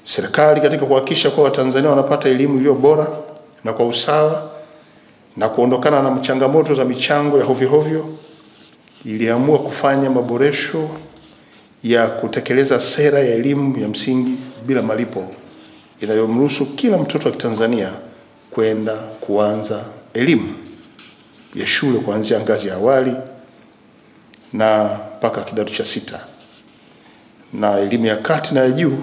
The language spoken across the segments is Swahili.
Serikali katika kuhakikisha kwa Watanzania wanapata elimu iliyo bora na kwa usawa na kuondokana na changamoto za michango ya hovyo iliamua kufanya maboresho ya kutekeleza sera ya elimu ya msingi bila malipo inayomruhusu kila mtoto wa Tanzania kwenda kuanza elimu ya shule kuanzia ngazi ya awali na mpaka kidato cha 6. Na elimu ya kati na ya juu,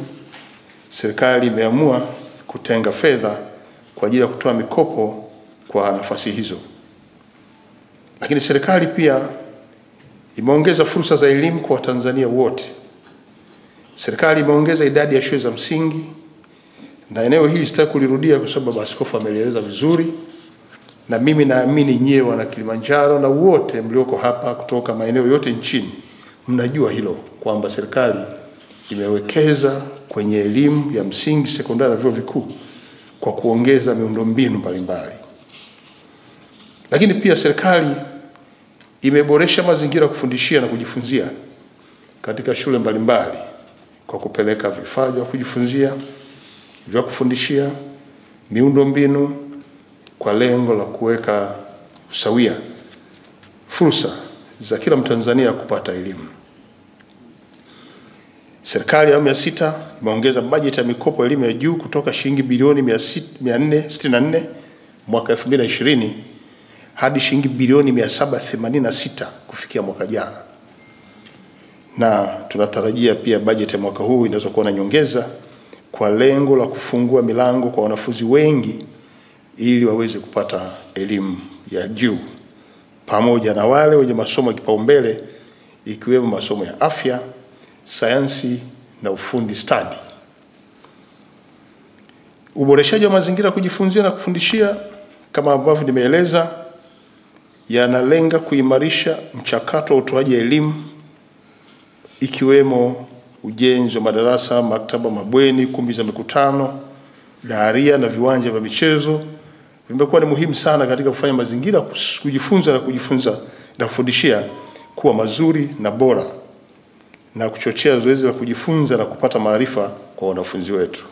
serikali imeamua kutenga fedha kwa ajili ya kutoa mikopo kwa nafasi hizo. Lakini serikali pia imeongeza fursa za elimu kwa Watanzania wote. Serikali imeongeza idadi ya shule za msingi, na eneo hili sitaki kulirudia kwa sababu askofu amelieleza vizuri, na mimi naamini nyewe wana Kilimanjaro na wote mlioko hapa kutoka maeneo yote nchini mnajua hilo, kwamba serikali imewekeza kwenye elimu ya msingi, sekondari na vyuo vikuu kwa kuongeza miundombinu mbalimbali. Lakini pia serikali imeboresha mazingira kufundishia na kujifunzia katika shule mbalimbali kwa kupeleka vifaa vya kujifunzia, vya kufundishia, miundombinu kwa lengo la kuweka usawia fursa za kila Mtanzania kupata elimu. Serikali ya awamu ya 6 imeongeza bajeti ya mikopo ya elimu ya juu kutoka shilingi bilioni 464 mwaka 2020 hadi shilingi bilioni 786 kufikia mwaka jana. Na tunatarajia pia bajeti ya mwaka huu inaweza kuwa na nyongeza kwa lengo la kufungua milango kwa wanafunzi wengi ili waweze kupata elimu ya juu, pamoja na wale wenye masomo ya kipaumbele ikiwemo masomo ya afya, sayansi na ufundi stadi. Uboreshaji wa mazingira kujifunzia na kufundishia kama ambavyo nimeeleza yanalenga kuimarisha mchakato wa utoaji elimu, ikiwemo ujenzi wa madarasa, maktaba, mabweni, kumbi za mikutano, daharia na viwanja vya michezo. Vimekuwa ni muhimu sana katika kufanya mazingira kujifunza na kufundishia kuwa mazuri na bora, na kuchochea zoezi la kujifunza na kupata maarifa kwa wanafunzi wetu.